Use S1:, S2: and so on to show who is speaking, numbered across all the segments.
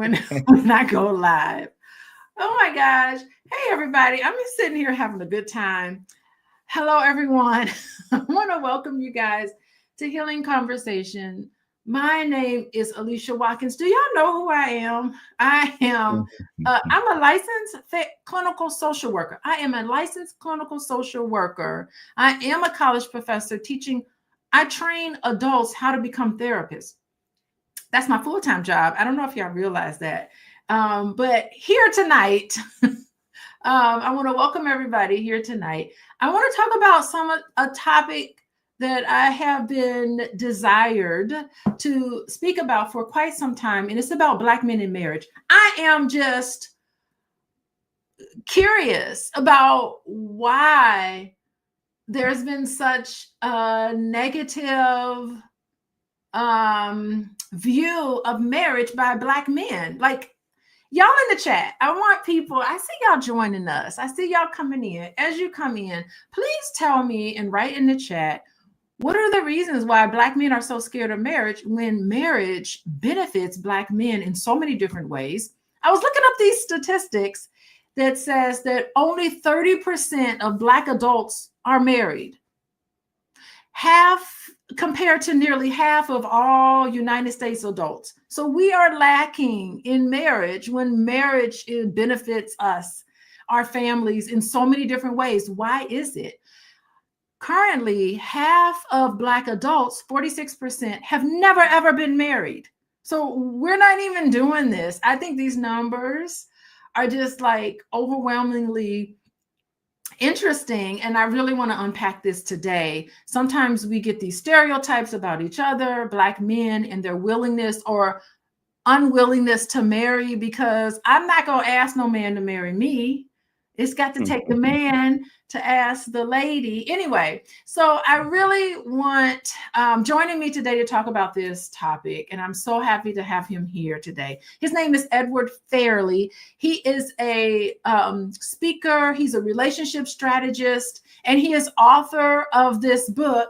S1: when I go live. Oh my gosh. Hey everybody. I'm just sitting here having a good time. Hello everyone. I want to welcome you guys to Healing Conversation. My name is Alicia Watkins. Do y'all know who I am? I'm a licensed clinical social worker. I am a licensed clinical social worker. I am a college professor teaching. I train adults how to become therapists. That's my full-time job. I don't know if y'all realize that. But here tonight, I want to welcome everybody here tonight. I want to talk about a topic that I have been desired to speak about for quite some time, and it's about Black men in marriage. I am just curious about why there's been such a negative view of marriage by Black men. Like, y'all in the chat, I want people, I see y'all joining us. I see y'all coming in. As you come in, please tell me and write in the chat, what are the reasons why Black men are so scared of marriage when marriage benefits Black men in so many different ways? I was looking up these statistics that says that only 30% of Black adults are married. Half compared to nearly half of all United States adults. So we are lacking in marriage when marriage benefits us, our families in so many different ways. Why is it? Currently, half of Black adults, 46%, have never, ever been married. So we're not even doing this. I think these numbers are just like overwhelmingly interesting, and I really want to unpack this today. Sometimes we get these stereotypes about each other, Black men and their willingness or unwillingness to marry, because I'm not going to ask no man to marry me. It's got to take the man to ask the lady. Anyway, so I really want joining me today to talk about this topic, and I'm so happy to have him here today. His name is Edward Fairley. He is a speaker. He's a relationship strategist, and he is author of this book.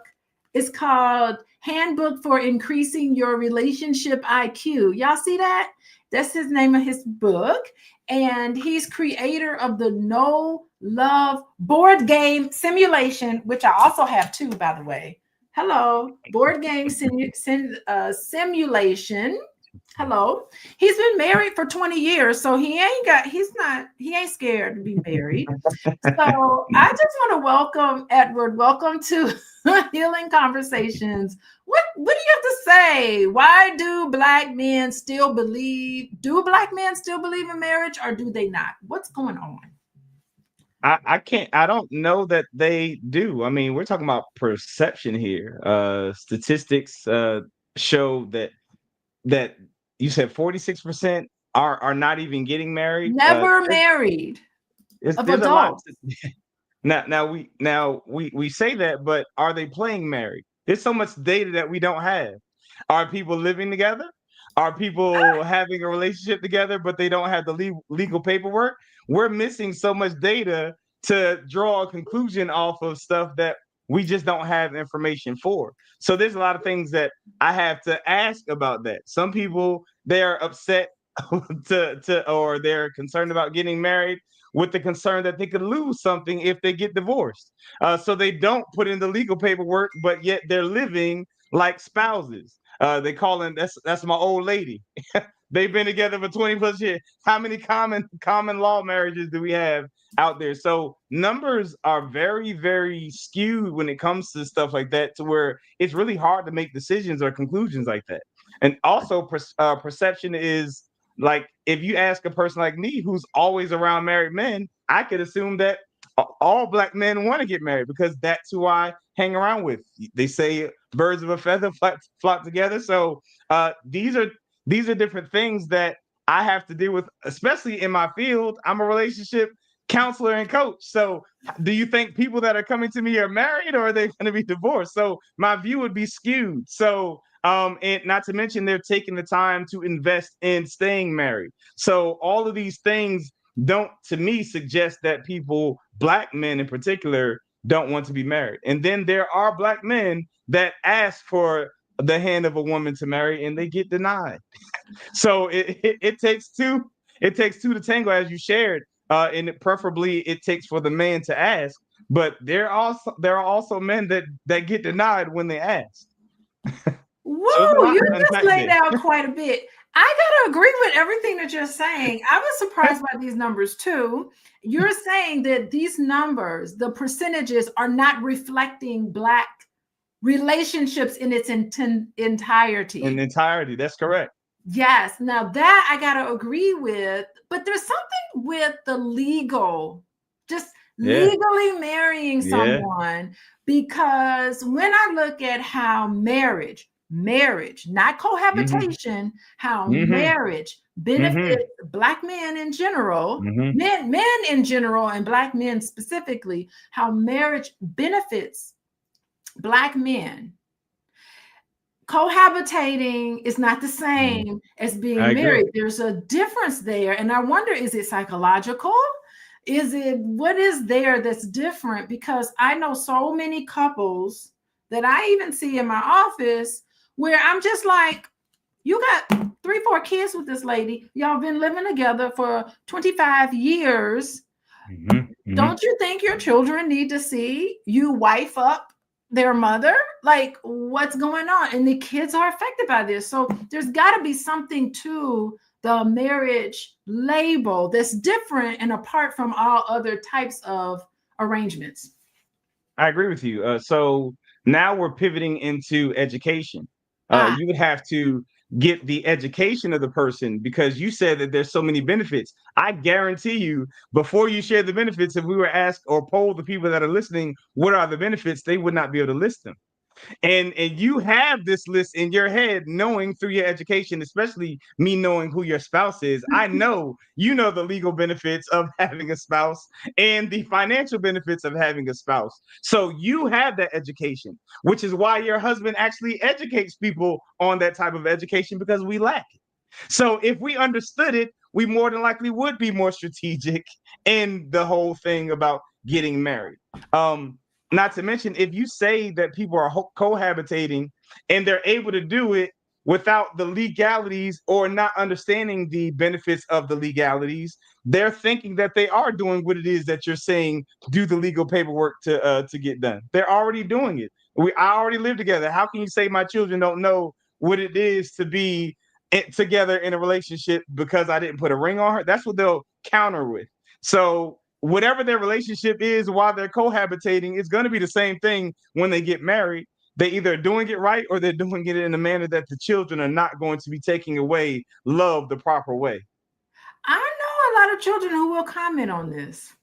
S1: It's called Handbook for Increasing Your Relationship IQ. Y'all see that? That's his name of his book. And he's creator of the No Love board game simulation, which I also have too, by the way. Hello, board game simulation. Hello. He's been married for 20 years, so he ain't scared to be married. So I just want to welcome Edward. Welcome to Healing Conversations. What do you have to say? Why do Black men still believe in marriage, or do they not? What's going on?
S2: I don't know that they do. I mean, we're talking about perception here. Statistics show that you said 46% are not even getting married.
S1: Never married.
S2: There's a lot. Now we say that, but are they playing married? There's so much data that we don't have. Are people living together? Are people having a relationship together, but they don't have the legal paperwork? We're missing so much data to draw a conclusion off of stuff that we just don't have information for. So there's a lot of things that I have to ask about that. Some people, they're upset or they're concerned about getting married with the concern that they could lose something if they get divorced. So they don't put in the legal paperwork, but yet they're living like spouses. They call them, that's my old lady. They've been together for 20 plus years. How many common law marriages do we have out there? So numbers are very, very skewed when it comes to stuff like that, to where it's really hard to make decisions or conclusions like that. And also perception is, like, if you ask a person like me who's always around married men, I could assume that all Black men want to get married because that's who I hang around with. They say birds of a feather flock together. So these are different things that I have to deal with, especially in my field. I'm a relationship counselor and coach. So do you think people that are coming to me are married, or are they going to be divorced? So my view would be skewed. So and not to mention, they're taking the time to invest in staying married. So all of these things don't, to me, suggest that people, Black men in particular, don't want to be married. And then there are Black men that ask for the hand of a woman to marry and they get denied. So it takes two. It takes two to tango, as you shared, and preferably it takes for the man to ask. But there are also men that get denied when they ask. So there's a
S1: Whoa,
S2: lot
S1: you
S2: to
S1: just
S2: unpack
S1: laid
S2: there.
S1: out quite a bit. I gotta agree with everything that you're saying. I was surprised by these numbers too. You're saying that these numbers, the percentages, are not reflecting Black relationships in its entirety.
S2: In entirety, that's correct.
S1: Yes. Now that I got to agree with, but there's something with the legal, just
S2: Yeah,
S1: legally marrying
S2: yeah.
S1: someone, because when I look at how marriage, not
S2: Mm-hmm.
S1: cohabitation, how
S2: Mm-hmm.
S1: marriage
S2: Mm-hmm.
S1: benefits Black men in general,
S2: Mm-hmm.
S1: men in general, and Black men specifically, how marriage benefits Black men. Cohabitating is not the
S2: Mm-hmm.
S1: same as
S2: I
S1: being
S2: agree.
S1: married. There's a difference there. And I wonder, is it psychological? Is it, what is there that's different? Because I know so many couples that I even see in my office where I'm just like, you got 3, 4 kids with this lady. Y'all been living together for 25 years.
S2: Mm-hmm. Mm-hmm.
S1: Don't you think your children need to see you wife up their mother? Like, what's going on? And the kids are affected by this. So there's got to be something to the marriage label that's different and apart from all other types of arrangements.
S2: I agree with you. So now we're pivoting into education.
S1: Ah,
S2: You would have to get the education of the person because you said that there's so many benefits. I guarantee you, before you share the benefits, if we were asked or polled the people that are listening, what are the benefits, they would not be able to list them. And you have this list in your head, knowing through your education, especially me knowing who your spouse is. I know you know the legal benefits of having a spouse and the financial benefits of having a spouse. So you have that education, which is why your husband actually educates people on that type of education, because we lack it. So if we understood it, we more than likely would be more strategic in the whole thing about getting married. Um, Not to mention, if you say that people are cohabitating and they're able to do it without the legalities or not understanding the benefits of the legalities, they're thinking that they are doing what it is that you're saying, do the legal paperwork to get done. They're already doing it. I already live together. How can you say my children don't know what it is to be together in a relationship because I didn't put a ring on her? That's what they'll counter with. So whatever their relationship is while they're cohabitating, it's going to be the same thing when they get married. They either doing it right or they're doing it in a manner that the children are not going to be taking away love the proper way.
S1: I know a lot of children who will comment on this.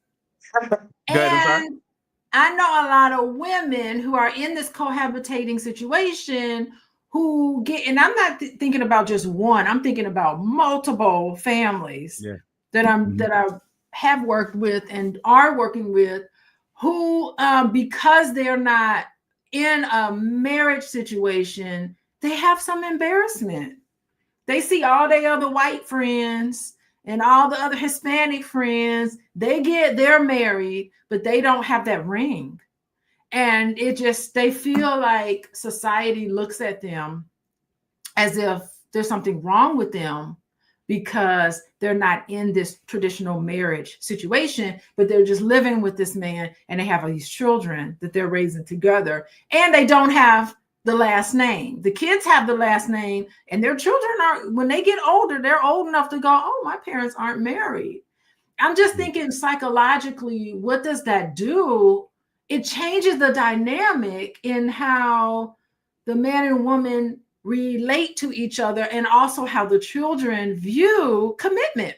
S2: Go ahead, I'm sorry.
S1: And I know a lot of women who are in this cohabitating situation who get, and I'm not thinking about just one, I'm thinking about multiple families
S2: Yeah.
S1: that
S2: Mhm.
S1: I have worked with and are working with, who because they're not in a marriage situation, they have some embarrassment. They see all their other white friends and all the other Hispanic friends, they're married, but they don't have that ring. And it just, they feel like society looks at them as if there's something wrong with them because they're not in this traditional marriage situation, but they're just living with this man and they have these children that they're raising together, and they don't have the last name. The kids have the last name, and their children are, when they get older, they're old enough to go, oh, my parents aren't married. I'm just thinking psychologically, what does that do? It changes the dynamic in how the man and woman relate to each other, and also how the children view commitment.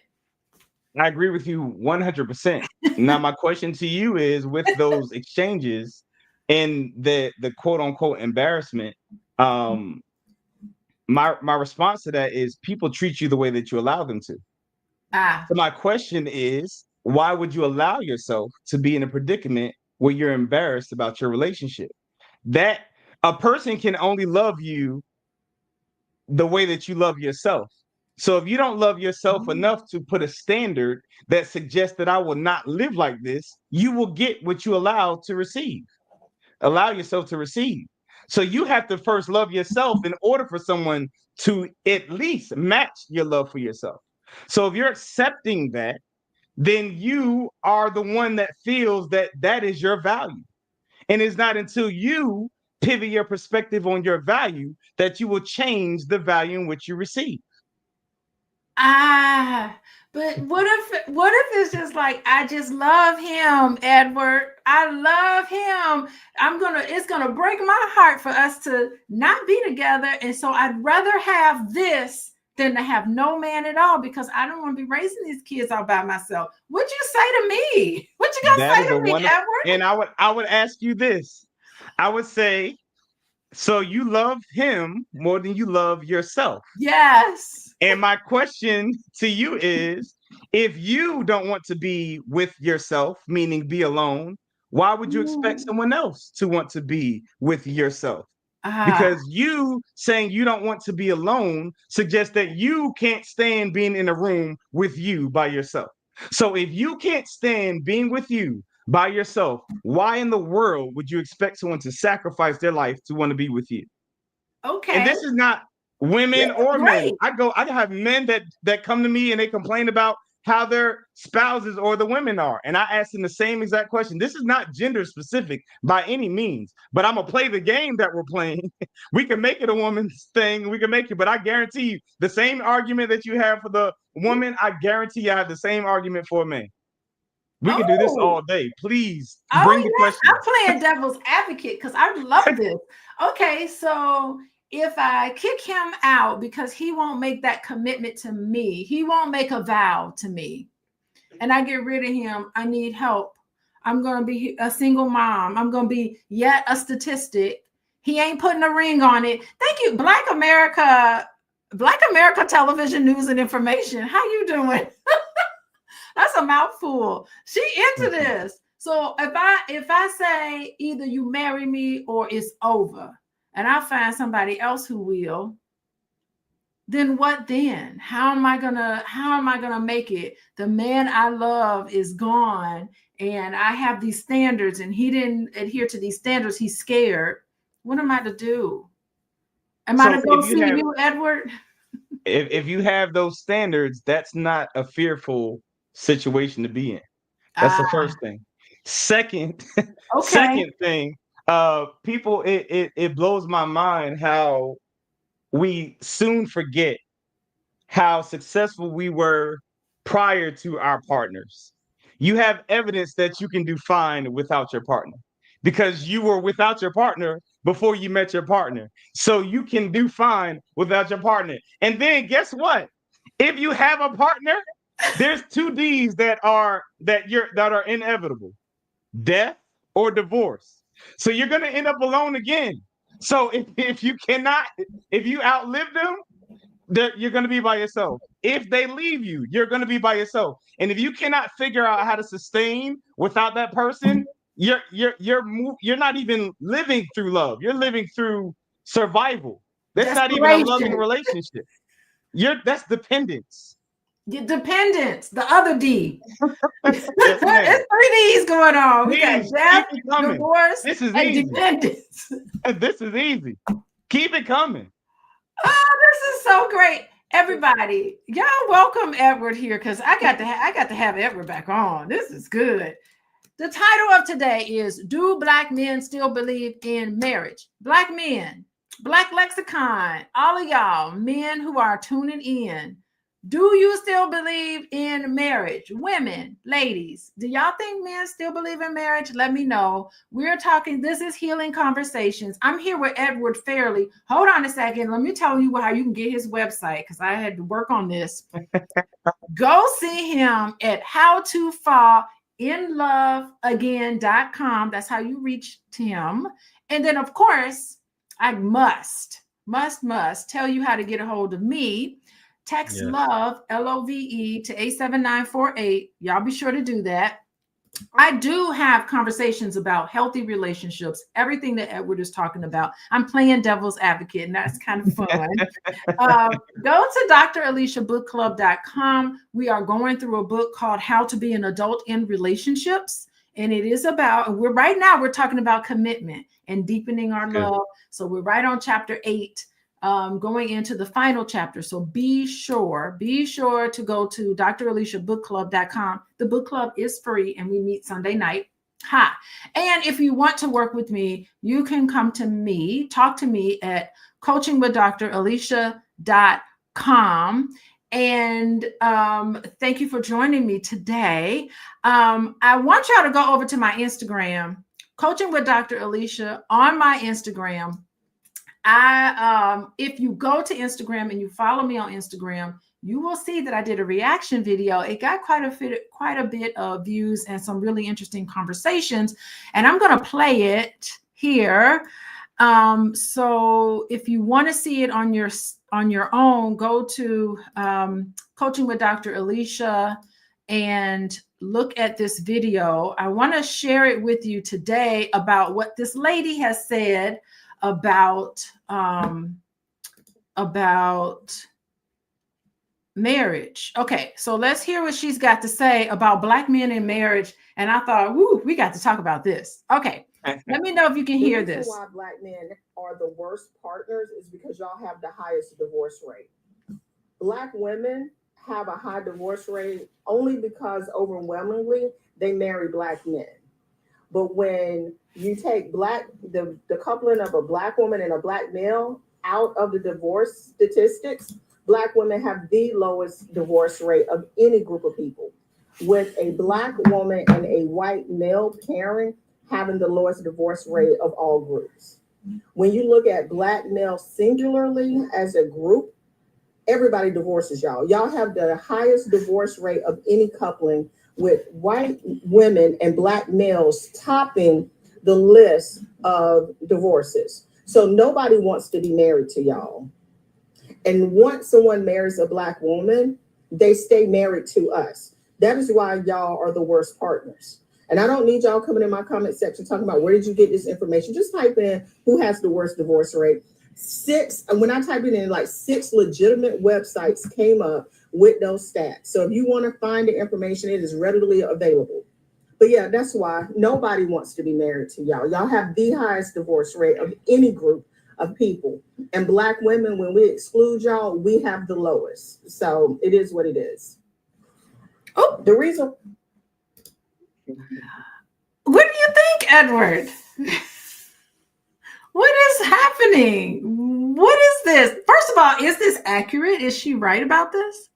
S2: I agree with you 100%. Now, my question to you is, with those exchanges and the quote unquote embarrassment, um, my response to that is people treat you the way that you allow them to.
S1: Ah,
S2: So my question is, why would you allow yourself to be in a predicament where you're embarrassed about your relationship? That a person can only love you the way that you love yourself. So if you don't love yourself enough to put a standard that suggests that I will not live like this, you will get what you allow to receive. Allow yourself to receive. So you have to first love yourself in order for someone to at least match your love for yourself. So if you're accepting that, then you are the one that feels that that is your value. And it's not until you pivot your perspective on your value that you will change the value in which you receive.
S1: But what if it's just like, I just love him, Edward. I love him. It's gonna break my heart for us to not be together. And so I'd rather have this than to have no man at all, because I don't want to be raising these kids all by myself. What'd you say to me? What you gonna
S2: That
S1: say
S2: is
S1: to
S2: a
S1: me,
S2: wonderful,
S1: Edward?
S2: and I would ask you this. I would say, so you love him more than you love yourself.
S1: Yes.
S2: And my question to you is, if you don't want to be with yourself, meaning be alone, why would you expect
S1: Ooh.
S2: someone else to want to be with yourself?
S1: Ah.
S2: Because you saying you don't want to be alone suggests that you can't stand being in a room with you by yourself. So if you can't stand being with you by yourself, why in the world would you expect someone to sacrifice their life to want to be with you? And
S1: Okay.
S2: this is not
S1: This
S2: women
S1: is
S2: or men.
S1: great.
S2: I have men that come to me and they complain about how their spouses or the women are. And I ask them the same exact question. This is not gender specific by any means, but I'm gonna play the game that we're playing. We can make it a woman's thing, we can make it, but I guarantee you the same argument that you have for the woman, I guarantee I have the same argument for a man. We can do this
S1: Oh.
S2: all day. Please bring
S1: Oh,
S2: the
S1: yes, I'm
S2: questions.
S1: playing devil's advocate because I love this. Okay, so if I kick him out because he won't make that commitment to me, he won't make a vow to me, and I get rid of him, I need help. I'm going to be a single mom. I'm going to be yet a statistic. He ain't putting a ring on it. Thank you, Black America Television News and Information. How you doing? That's a mouthful. She into this. So if I say either you marry me or it's over, and I find somebody else who will, then what then? How am I gonna make it? The man I love is gone, and I have these standards, and he didn't adhere to these standards. He's scared. What am I to do? Am I
S2: So
S1: to go see you, Edward?
S2: if you have those standards, that's not a fearful situation to be in. That's the
S1: Ah,
S2: first thing. Second,
S1: okay.
S2: second thing, people, it blows my mind how we soon forget how successful we were prior to our partners. You have evidence that you can do fine without your partner because you were without your partner before you met your partner. So you can do fine without your partner. And then guess what? If you have a partner, there's two D's that are inevitable: death or divorce. So you're gonna end up alone again. So if you outlive them, that you're going to be by yourself. If they leave you, you're going to be by yourself. And if you cannot figure out how to sustain without that person, you're not even living through love. You're living through survival. That's not even a loving
S1: Desperation.
S2: relationship. That's dependence.
S1: The dependence, the other D.
S2: Yes, ma'am.
S1: It's three D's going on. We got
S2: Please keep
S1: death,
S2: it coming.
S1: divorce,
S2: This is
S1: and
S2: easy.
S1: dependence.
S2: This is easy. Keep it coming.
S1: Oh, this is so great. Everybody, y'all welcome Edward here because I got to have Edward back on. This is good. The title of today is Do Black Men Still Believe in Marriage? Black men, Black lexicon, all of y'all, men who are tuning in. Do you still believe in marriage? Women, ladies, do y'all think men still believe in marriage? Let me know. We're talking, this is Healing Conversations. I'm here with Edward Fairley. Hold on a second. Let me tell you how you can get his website because I had to work on this. Go see him at howtofallinloveagain.com. That's how you reach him. And then, of course, I must tell you how to get a hold of me. Text love, LOVE, to 87948. Y'all be sure to do that. I do have conversations about healthy relationships, everything that Edward is talking about. I'm playing devil's advocate, and that's kind of fun. Go to draliciabookclub.com. We are going through a book called How to Be an Adult in Relationships. And it is about, we're talking about commitment and deepening our
S2: Good.
S1: love. So we're right on chapter 8, going into the final chapter. So be sure to go to draliciabookclub.com. The book club is free and we meet Sunday night. Ha. And if you want to work with me, you can come to me, talk to me at coachingwithdralicia.com. And thank you for joining me today. I want y'all to go over to my Instagram, Coaching with Dr. Alicia on my Instagram. If you go to Instagram and you follow me on Instagram, you will see that I did a reaction video. It got quite a bit of views and some really interesting conversations. And I'm going to play it here. So if you want to see it on your own, go to Coaching with Dr. Alicia and look at this video. I want to share it with you today about what this lady has said about marriage. Okay, so let's hear what she's got to say about Black men in marriage. And I thought, whoo, we got to talk about this. Okay, let me know if you can hear this.
S3: Why Black men are the worst partners is because y'all have the highest divorce rate. Black women have a high divorce rate only because overwhelmingly they marry Black men. But when you take the coupling of a Black woman and a Black male out of the divorce statistics, Black women have the lowest divorce rate of any group of people, with a Black woman and a white male pairing having the lowest divorce rate of all groups. When you look at Black males singularly as a group, everybody divorces y'all. Y'all have the highest divorce rate of any coupling, with white women and Black males topping the list of divorces. So nobody wants to be married to y'all. And once someone marries a Black woman, they stay married to us. That is why y'all are the worst partners. And I don't need y'all coming in my comment section talking about where did you get this information. Just type in who has the worst divorce rate. When I typed it in, like 6 legitimate websites came up with those stats. So if you want to find the information, it is readily available. But yeah, that's why nobody wants to be married to y'all. Y'all have the highest divorce rate of any group of people. And Black women, when we exclude y'all, we have the lowest. So it is what it is. Oh, the reason.
S1: What do you think, Edward? What is happening? What is this? First of all, is this accurate? Is she right about this?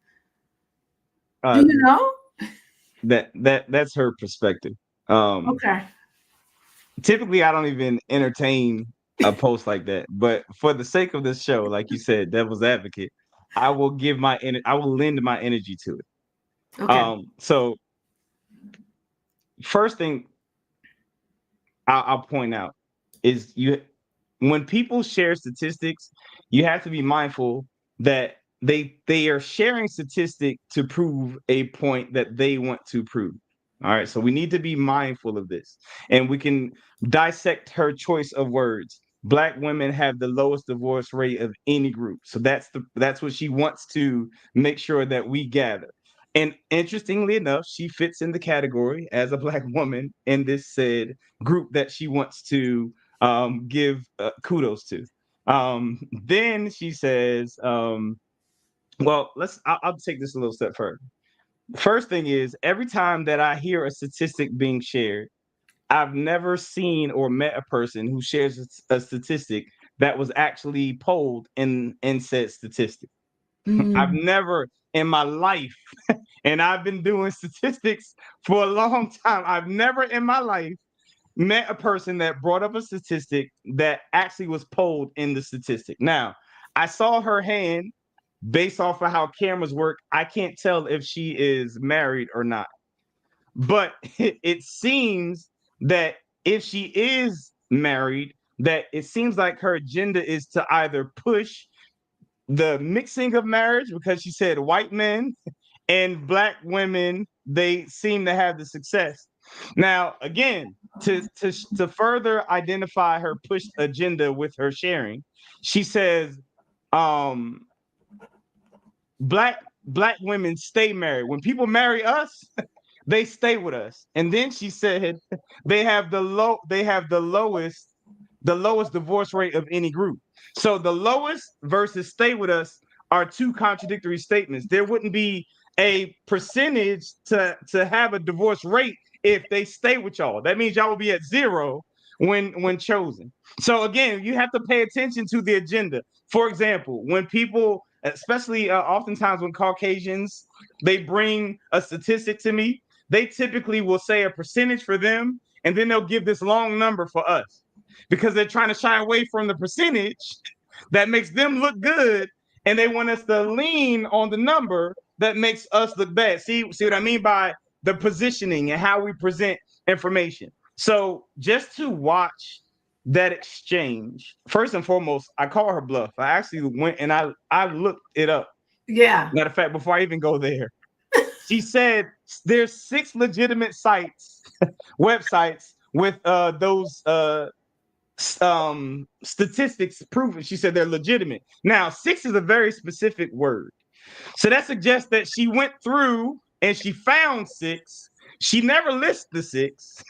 S1: Do you know?
S2: That's her perspective.
S1: Okay.
S2: Typically, I don't even entertain a post like that, but for the sake of this show, like you said, devil's advocate, I will lend my energy to it.
S1: Okay.
S2: So first thing I'll point out is when people share statistics, you have to be mindful that they are sharing statistic to prove a point that they want to prove. All right, so we need to be mindful of this, and we can dissect her choice of words. Black women have the lowest divorce rate of any group, so that's what she wants to make sure that we gather. And interestingly enough, she fits in the category as a Black woman in this said group that she wants to give kudos to. Then she says, well, I'll take this a little step further. First thing is, every time that I hear a statistic being shared, I've never seen or met a person who shares a statistic that was actually polled in said statistic. I've never in my life, and I've been doing statistics for a long time, I've never in my life met a person that brought up a statistic that actually was polled in the statistic. Now, I saw her hand based off of how cameras work. I can't tell if she is married or not. But it seems that if she is married, that it seems like her agenda is to either push the mixing of marriage, because she said white men and Black women, they seem to have the success. Now, again, to further identify her push agenda with her sharing, she says, black women stay married. When people marry us, they stay with us. And then she said they have the lowest divorce rate of any group. So the lowest versus stay with us are two contradictory statements. There wouldn't be a percentage to have a divorce rate if they stay with y'all. That means y'all will be at zero when chosen. So again, you have to pay attention to the agenda. For example, when people, especially oftentimes when Caucasians, they bring a statistic to me, they typically will say a percentage for them, and then they'll give this long number for us because they're trying to shy away from the percentage that makes them look good, and they want us to lean on the number that makes us look bad. See what I mean by the positioning and how we present information. So just to watch that exchange, first and foremost, I call her bluff. I actually went and I looked it up.
S1: Yeah.
S2: Matter of fact, before I even go there, she said there's 6 legitimate sites, websites with those statistics proven. She said they're legitimate. Now, 6 is a very specific word. So that suggests that she went through and she found 6. She never lists the 6.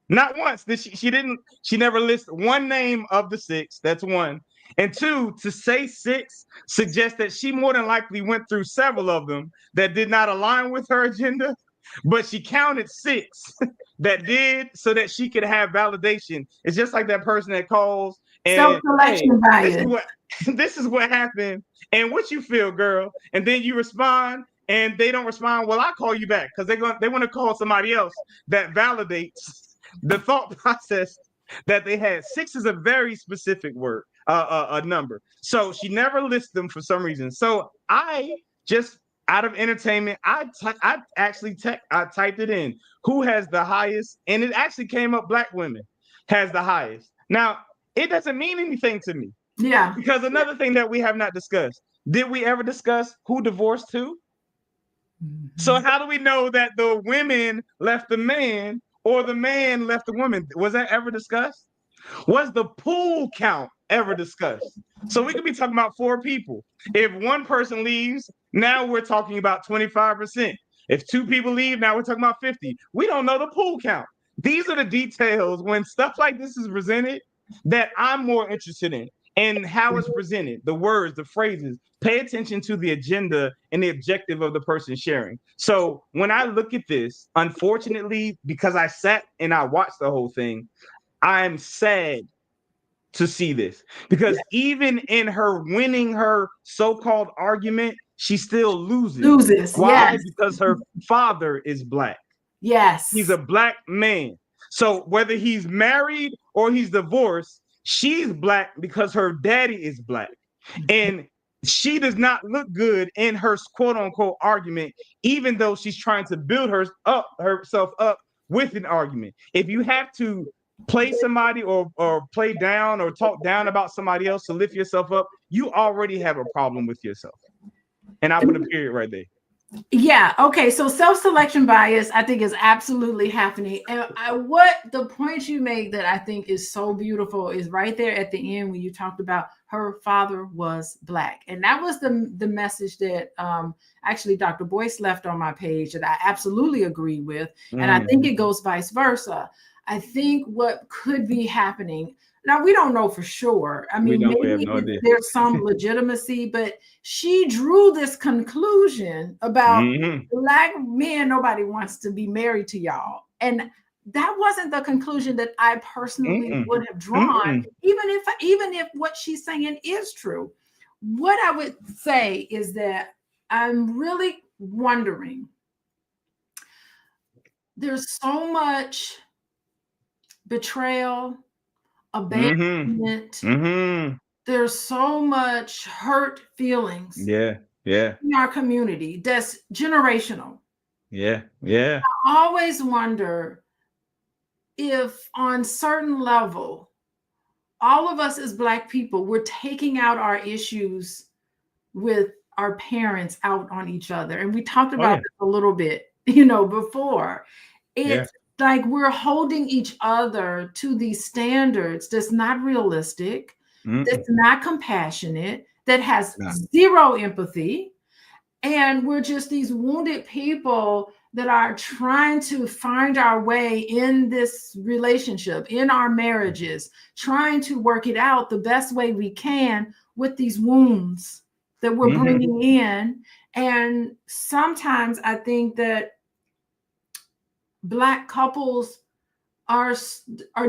S2: Not once. She never lists one name of the 6. That's one. And 2, to say 6 suggests that she more than likely went through several of them that did not align with her agenda, but she counted 6 that did so that she could have validation. It's just like that person that calls and
S1: self-selection bias.
S2: This is what happened, and what you feel, girl. And then you respond, and they don't respond. Well, I call you back because they want to call somebody else that validates the thought process that they had. 6 is a very specific word, a number. So she never lists them for some reason. So I just, out of entertainment, I typed it in. Who has the highest? And it actually came up black women has the highest. Now, it doesn't mean anything to me.
S1: Yeah.
S2: Because another thing that we have not discussed, did we ever discuss who divorced who? Mm-hmm. So how do we know that the women left the man or the man left the woman? Was that ever discussed? Was the pool count ever discussed? So we could be talking about 4 people. If one person leaves, now we're talking about 25%. If 2 people leave, now we're talking about 50. We don't know the pool count. These are the details when stuff like this is presented that I'm more interested in. And how it's presented, the words, the phrases. Pay attention to the agenda and the objective of the person sharing. So when I look at this, unfortunately, because I sat and I watched the whole thing, I'm sad to see this. Because even in her winning her so-called argument, she still loses. Why?
S1: Yes.
S2: Because her father is black.
S1: Yes.
S2: He's a black man. So whether he's married or he's divorced, she's black because her daddy is black. And she does not look good in her quote unquote argument, even though she's trying to build herself up with an argument. If you have to play somebody or play down or talk down about somebody else to lift yourself up, you already have a problem with yourself. And I put a period right there.
S1: Yeah. Okay. So self-selection bias, I think, is absolutely happening. And what the point you make that I think is so beautiful is right there at the end when you talked about her father was black. And that was the message that actually Dr. Boyce left on my page that I absolutely agree with. And I think it goes vice versa. I think what could be happening, now we don't know for sure. I mean, maybe there's some legitimacy, but she drew this conclusion about black men, nobody wants to be married to y'all. And that wasn't the conclusion that I personally would have drawn, even if what she's saying is true. What I would say is that I'm really wondering, there's so much betrayal, abandonment. There's so much hurt feelings in our community that's generational. I always wonder if on certain level, all of us as Black people, we're taking out our issues with our parents out on each other. And we talked about this a little bit, before. It's like we're holding each other to these standards that's not realistic, that's not compassionate, that has zero empathy. And we're just these wounded people that are trying to find our way in this relationship, in our marriages, trying to work it out the best way we can with these wounds that we're bringing in. And sometimes I think that Black couples are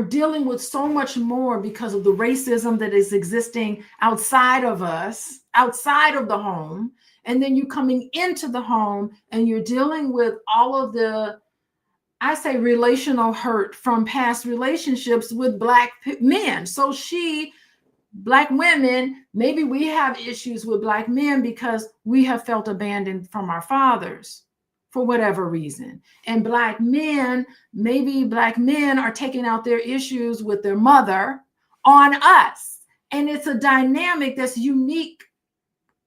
S1: dealing with so much more because of the racism that is existing outside of us, outside of the home. And then you coming into the home and you're dealing with all of the, I say, relational hurt from past relationships with Black men. So Black women, maybe we have issues with Black men because we have felt abandoned from our fathers for whatever reason. And Black men, maybe Black men are taking out their issues with their mother on us. And it's a dynamic that's unique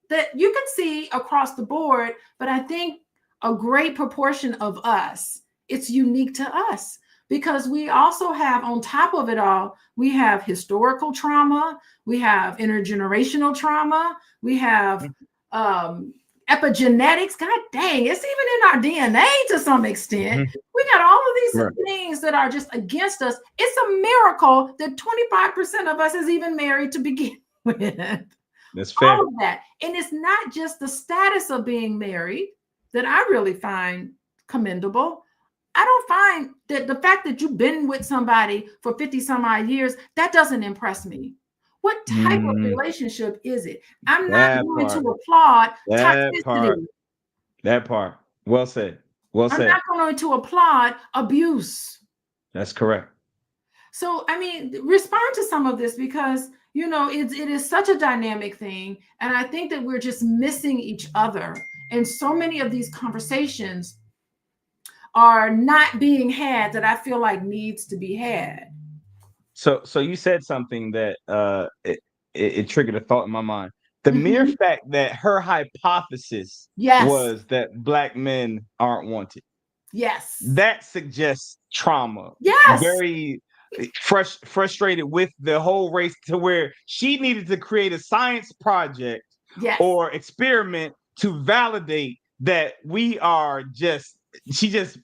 S1: that you can see across the board, but I think a great proportion of us, it's unique to us because we also have, on top of it all, we have historical trauma, we have intergenerational trauma, we have epigenetics. God dang, it's even in our DNA to some extent. We got all of these things that are just against us. It's a miracle that 25% of us is even married to begin with.
S2: That's fair.
S1: All of that. And it's not just the status of being married that I really find commendable. I don't find that the fact that you've been with somebody for 50 some odd years, that doesn't impress me. What type of relationship is it? I'm not going to applaud toxicity.
S2: That part. Well said. Well said.
S1: I'm not going to applaud abuse.
S2: That's correct.
S1: So, I mean, respond to some of this because, you know, it is such a dynamic thing. And I think that we're just missing each other. And so many of these conversations are not being had that I feel like needs to be had.
S2: So you said something that it triggered a thought in my mind. The mere fact that her hypothesis was that Black men aren't wanted.
S1: Yes.
S2: That suggests trauma.
S1: Yes.
S2: Very frustrated with the whole race to where she needed to create a science project or experiment to validate that we are she just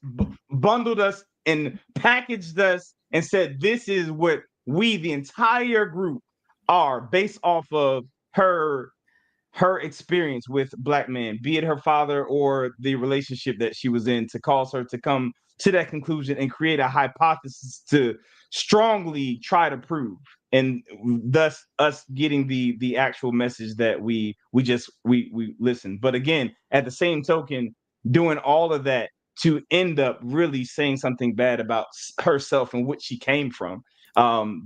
S2: bundled us and packaged us and said, this is what we, the entire group, are based off of her experience with Black men, be it her father or the relationship that she was in, to cause her to come to that conclusion and create a hypothesis to strongly try to prove, and thus us getting the actual message that we listen. But again, at the same token, doing all of that to end up really saying something bad about herself and what she came from.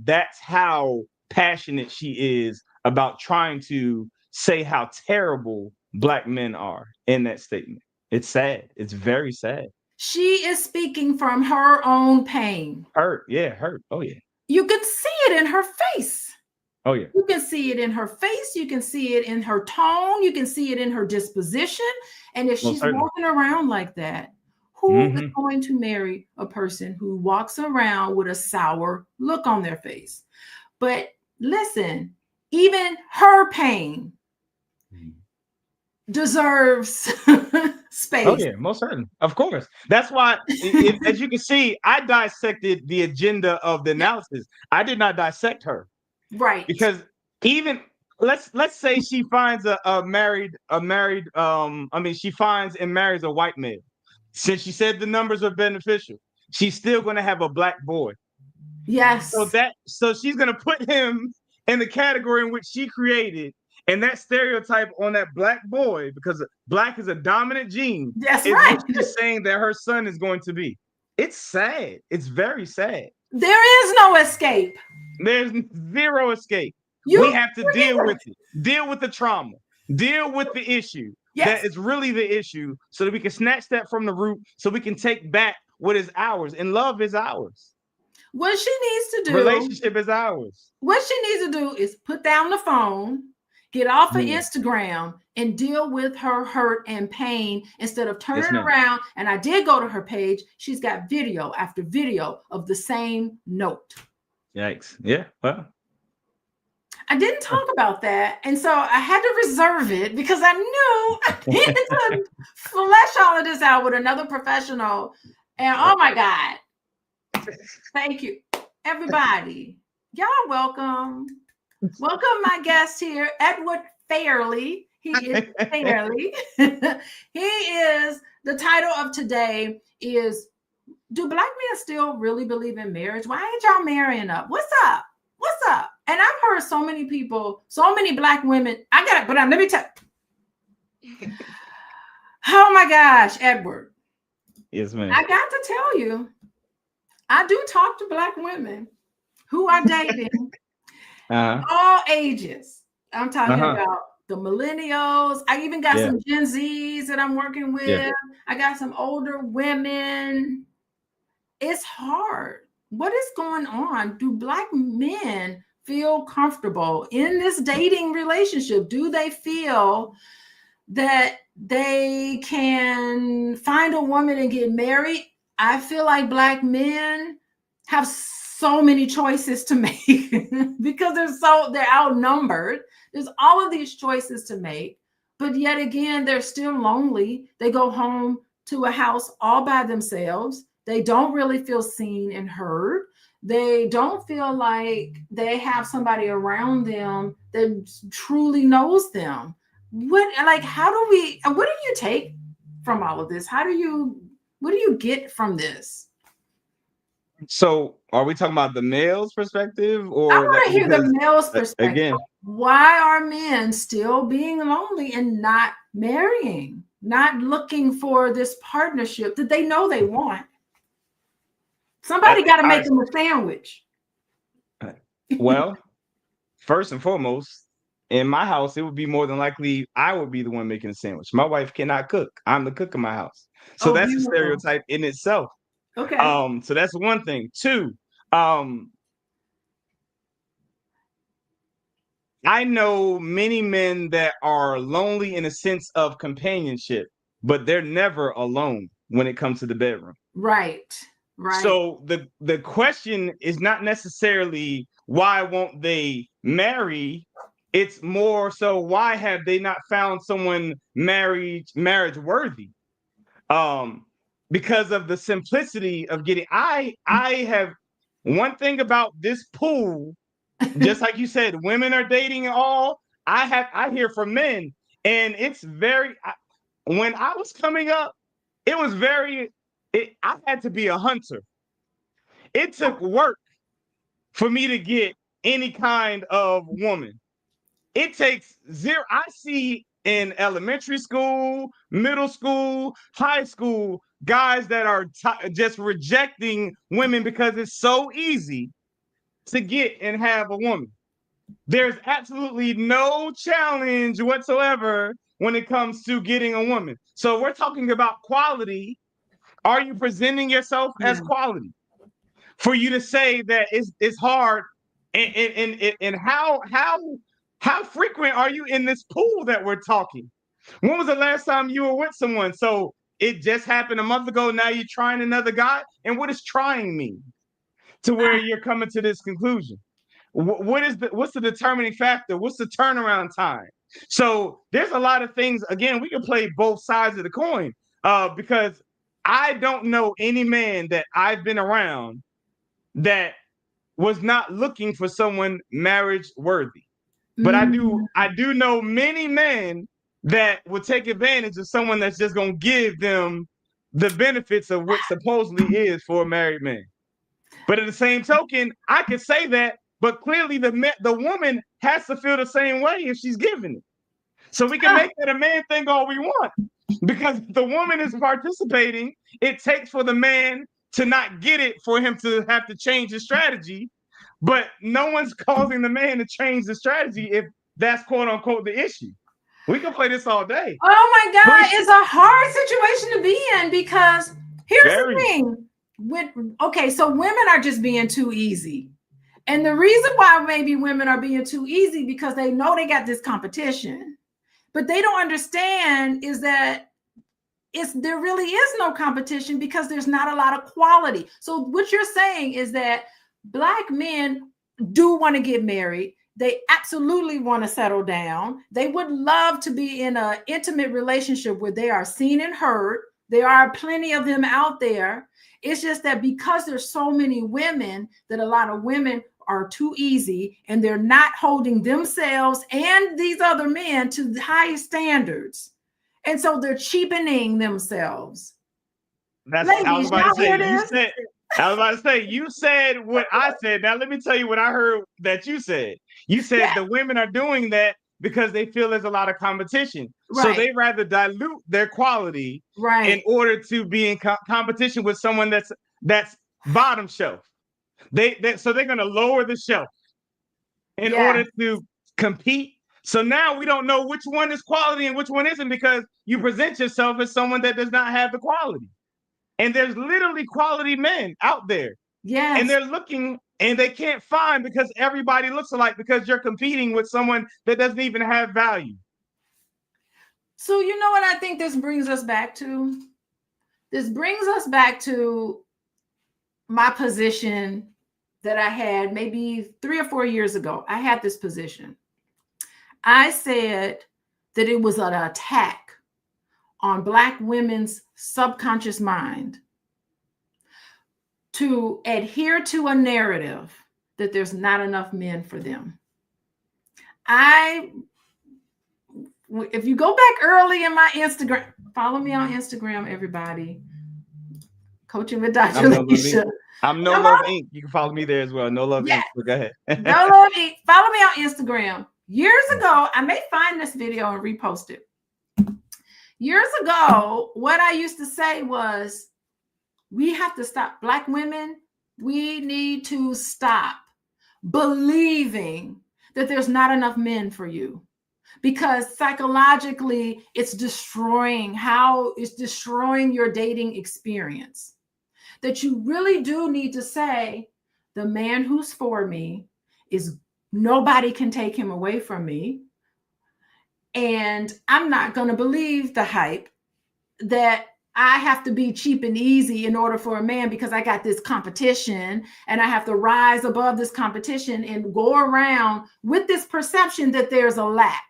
S2: That's how passionate she is about trying to say how terrible Black men are in that statement. It's sad. It's very sad.
S1: She is speaking from her own pain.
S2: Hurt. Yeah, hurt. Oh, yeah.
S1: You can see it in her face.
S2: Oh, yeah.
S1: You can see it in her face. You can see it in her tone. You can see it in her disposition. And if she's walking around like that, who is going to marry a person who walks around with a sour look on their face? But listen, even her pain deserves space.
S2: Oh, yeah, most certainly. Of course. That's why, as you can see, I dissected the agenda of the analysis. I did not dissect her.
S1: Right.
S2: Because even let's say she finds she finds and marries a white male. Since she said the numbers are beneficial, she's still going to have a Black boy.
S1: Yes.
S2: So she's going to put him in the category in which she created, and that stereotype on that Black boy, because Black is a dominant gene.
S1: That's right.
S2: What she's saying that her son is going to be. It's sad. It's very sad.
S1: There is no escape.
S2: There's zero escape. We have to deal with it. Deal with the trauma. Deal with the issue. That is really the issue, so that we can snatch that from the root, so we can take back what is ours. And love is ours.
S1: What she needs to do,
S2: relationship is ours.
S1: What she needs to do is put down the phone, get off of Instagram, and deal with her hurt and pain instead of turning around. And I did go to her page. She's got video after video of the same note.
S2: Yikes. Yeah. Well,
S1: I didn't talk about that. And so I had to reserve it because I knew I needed to flesh all of this out with another professional. And oh my God. Thank you, everybody. Y'all welcome. Welcome my guest here, Edward Fairley. He is Fairley. He is, the title of today is, do Black men still really believe in marriage? Why ain't y'all marrying up? What's up? What's up? And I've heard so many people, so many Black women. I got it, but let me tell. Oh my gosh, Edward.
S2: Yes, ma'am.
S1: I got to tell you, I do talk to Black women who are dating all ages. I'm talking about the millennials. I even got some Gen Zs that I'm working with. Yeah. I got some older women. It's hard. What is going on? Do Black men feel comfortable in this dating relationship? Do they feel that they can find a woman and get married? I feel like Black men have so many choices to make because they're outnumbered. There's all of these choices to make, but yet again, they're still lonely. They go home to a house all by themselves. They don't really feel seen and heard. They don't feel like they have somebody around them that truly knows them. What do you take from all of this? What do you get from this?
S2: So are we talking about the male's perspective, or
S1: I want to hear the male's perspective?
S2: Again,
S1: why are men still being lonely and not marrying, not looking for this partnership that they know they want? Somebody got to make them a sandwich.
S2: Well, first and foremost, in my house, it would be more than likely I would be the one making a sandwich. My wife cannot cook. I'm the cook in my house. So that's a stereotype in itself.
S1: Okay.
S2: So that's one thing. Two, I know many men that are lonely in a sense of companionship, but they're never alone when it comes to the bedroom.
S1: Right.
S2: So the question is not necessarily why won't they marry? It's more so why have they not found someone marriage worthy? Because of the simplicity of getting. I have one thing about this pool, just like you said, women are dating and all. I hear from men, and it's very. When I was coming up, it was very. I had to be a hunter. It took work for me to get any kind of woman. It takes zero. I see in elementary school, middle school, high school, guys that are just rejecting women because it's so easy to get and have a woman. There's absolutely no challenge whatsoever when it comes to getting a woman. So we're talking about quality. Are you presenting yourself as quality? For you to say that it's hard, and how frequent are you in this pool that we're talking? When was the last time you were with someone? So it just happened a month ago. Now you're trying another guy. And what does trying mean to where you're coming to this conclusion? What's the determining factor? What's the turnaround time? So there's a lot of things. Again, we can play both sides of the coin because I don't know any man that I've been around that was not looking for someone marriage worthy. But I do know many men that will take advantage of someone that's just going to give them the benefits of what supposedly is for a married man. But at the same token, I could say that, but clearly the woman has to feel the same way if she's giving it. So we can make that a man thing all we want, because if the woman is participating, it takes for the man to not get it for him to have to change his strategy. But no one's causing the man to change the strategy if that's quote unquote the issue. We can play this all day.
S1: Oh my God, it's a hard situation to be in because here's the thing. So women are just being too easy. And the reason why maybe women are being too easy because they know they got this competition, but they don't understand is that there really is no competition because there's not a lot of quality. So what you're saying is that Black men do want to get married. They absolutely want to settle down. They would love to be in an intimate relationship where they are seen and heard. There are plenty of them out there. It's just that because there's so many women, that a lot of women are too easy, and they're not holding themselves and these other men to the highest standards. And so they're cheapening themselves.
S2: That's
S1: Ladies,
S2: I was about to
S1: y'all
S2: say.
S1: hear
S2: You
S1: this?
S2: said I was about to say you said what I said. Now let me tell you what I heard that you said. You said
S1: Yeah.
S2: the women are doing that because they feel there's a lot of competition. So
S1: Right.
S2: they rather dilute their quality in
S1: Right.
S2: order to be in competition with someone that's bottom shelf. So they're going to lower the shelf in
S1: Yeah.
S2: order to compete. So now we don't know which one is quality and which one isn't, because you present yourself as someone that does not have the quality. And there's literally quality men out there.
S1: Yes.
S2: And they're looking and they can't find, because everybody looks alike, because you're competing with someone that doesn't even have value.
S1: So you know what I think this brings us back to? This brings us back to my position that I had maybe 3 or 4 years ago. I had this position. I said that it was an attack on Black women's subconscious mind to adhere to a narrative that there's not enough men for them. If you go back early in my Instagram, follow me on Instagram, everybody. Coaching with Dr. Alicia.
S2: I'm No Love Inc. You can follow me there as well. No Love Inc. So go ahead.
S1: No Love Inc. Follow me on Instagram. Years ago, I may find this video and repost it. Years ago, what I used to say was, we have to stop. Black women, we need to stop believing that there's not enough men for you, because psychologically it's destroying your dating experience. That you really do need to say, the man who's for me is, nobody can take him away from me. And I'm not going to believe the hype that I have to be cheap and easy in order for a man, because I got this competition and I have to rise above this competition and go around with this perception that there's a lack.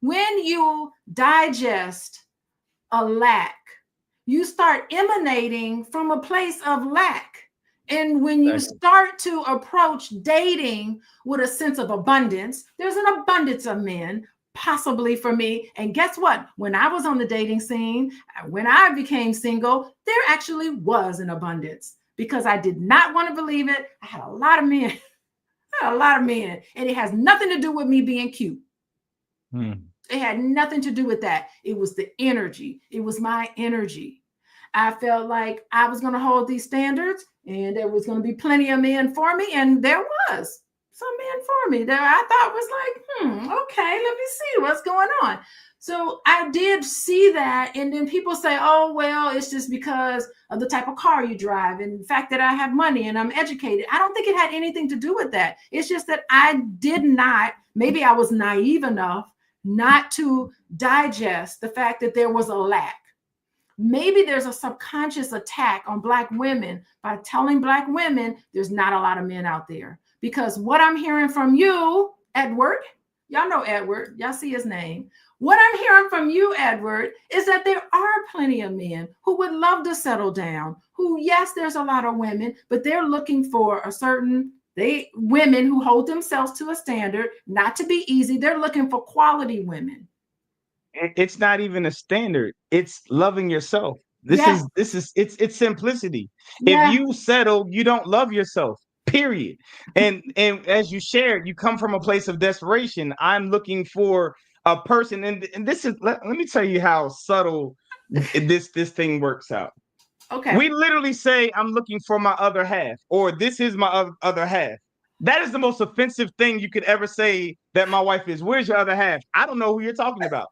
S1: When you digest a lack, you start emanating from a place of lack. And when you start to approach dating with a sense of abundance, there's an abundance of men, possibly for me. And guess what? When I was on the dating scene, when I became single, there actually was an abundance, because I did not want to believe it. I had a lot of men. And it has nothing to do with me being cute. It had nothing to do with that. It was the energy. It was my energy. I felt like I was going to hold these standards, and there was going to be plenty of men for me. And there was some men for me that I thought was like, okay, let me see what's going on. So I did see that. And then people say, oh, well, it's just because of the type of car you drive and the fact that I have money and I'm educated. I don't think it had anything to do with that. It's just that I did not, maybe I was naive enough not to digest the fact that there was a lack. Maybe there's a subconscious attack on Black women by telling Black women there's not a lot of men out there. Because what I'm hearing from you, Edward, y'all know Edward, y'all see his name. What I'm hearing from you, Edward, is that there are plenty of men who would love to settle down, who, yes, there's a lot of women, but they're looking for a certain women who hold themselves to a standard, not to be easy. They're looking for quality women.
S2: It's not even a standard. It's loving yourself. It's simplicity.
S1: Yeah.
S2: If you settle, you don't love yourself, period. And as you shared, you come from a place of desperation. I'm looking for a person. And this is, let me tell you how subtle this thing works out.
S1: Okay.
S2: We literally say, I'm looking for my other half, or this is my other half. That is the most offensive thing you could ever say that my wife is. Where's your other half? I don't know who you're talking about.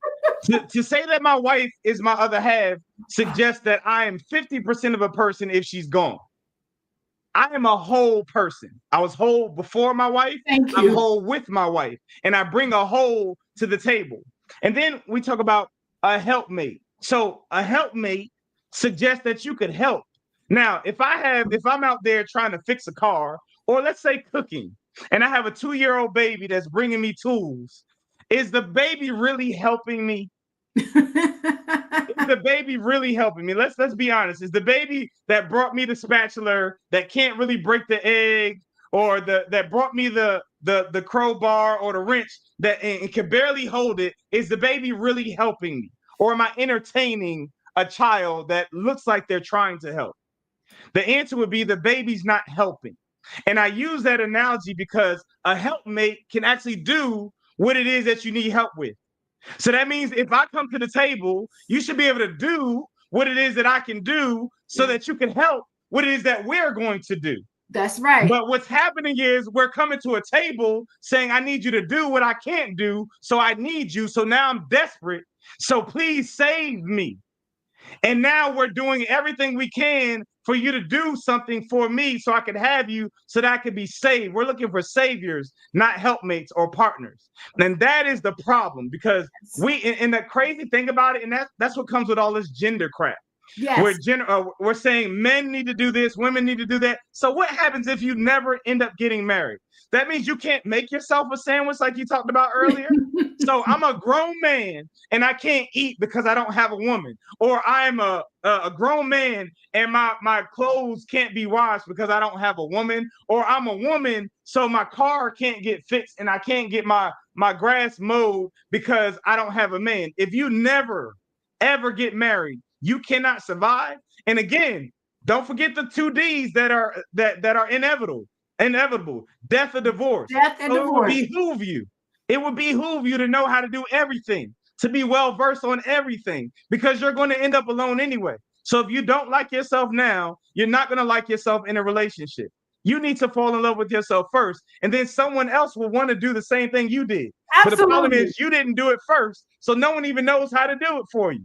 S2: To say that my wife is my other half suggests that I am 50% of a person if she's gone. I am a whole person. I was whole before my wife.
S1: Thank you.
S2: I'm whole with my wife. And I bring a whole to the table. And then we talk about a helpmate. So a helpmate suggests that you could help. Now, if I'm out there trying to fix a car, or let's say cooking, and I have a 2-year-old baby that's bringing me tools, is the baby really helping me? Is the baby really helping me? Let's be honest. Is the baby that brought me the spatula that can't really break the egg, or that brought me the crowbar or the wrench that and can barely hold it, is the baby really helping me? Or am I entertaining a child that looks like they're trying to help? The answer would be the baby's not helping. And I use that analogy because a helpmate can actually do what it is that you need help with. So that means if I come to the table, you should be able to do what it is that I can do so that you can help what it is that we're going to do.
S1: That's right.
S2: But what's happening is we're coming to a table saying, I need you to do what I can't do. So I need you. So now I'm desperate. So please save me. And now we're doing everything we can for you to do something for me so I can have you, so that I can be saved. We're looking for saviors, not helpmates or partners. And that is the problem, because and the crazy thing about it, and that's what comes with all this gender crap.
S1: Yes.
S2: We're saying men need to do this, women need to do that. So what happens if you never end up getting married? That means you can't make yourself a sandwich like you talked about earlier. So I'm a grown man and I can't eat because I don't have a woman. Or I'm a grown man and my clothes can't be washed because I don't have a woman. Or I'm a woman, so my car can't get fixed and I can't get my grass mowed because I don't have a man. If you never, ever get married, you cannot survive. And again, don't forget the 2 Ds that are inevitable. Death or divorce.
S1: Death and divorce.
S2: It would behoove you to know how to do everything, to be well versed on everything, because you're going to end up alone anyway. So if you don't like yourself now, you're not going to like yourself in a relationship. You need to fall in love with yourself first, and then someone else will want to do the same thing you did.
S1: Absolutely.
S2: But the problem is you didn't do it first, so no one even knows how to do it for you.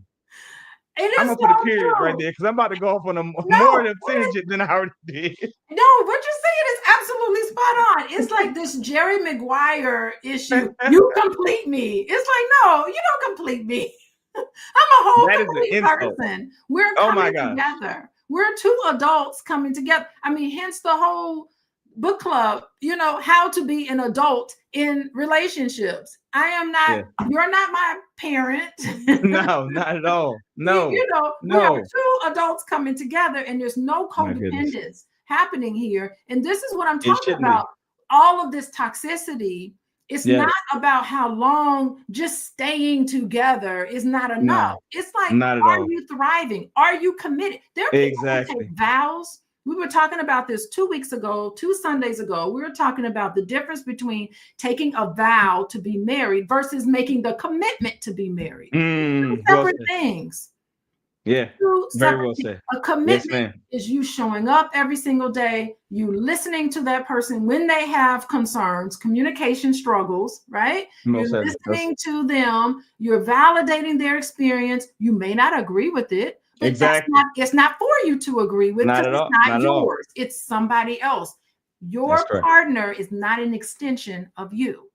S2: I'm gonna put a period right there because I'm about to go off on more of a tangent than I already did.
S1: No, what you're saying is absolutely spot on. It's like this Jerry Maguire issue. You complete me. It's like, no, you don't complete me. I'm a whole complete person. We're coming together. We're 2 adults coming together. I mean, hence the whole book club, how to be an adult in relationships. I am not, you're not my parent.
S2: No, not at all. No.
S1: We are 2 adults coming together and there's no codependence happening here. And this is what I'm talking about. All of this toxicity, it's not about how long just staying together is not enough. It's like, are you thriving? Are you committed? There are people who take vows. We were talking about this 2 Sundays ago. We were talking about the difference between taking a vow to be married versus making the commitment to be married. Separate things.
S2: Yeah, very well said.
S1: A commitment is you showing up every single day, you listening to that person when they have concerns, communication struggles, right? You're listening to them, you're validating their experience. You may not agree with it, but it's not for you to agree with, because it's not yours. It's somebody else. Your partner is not an extension of you.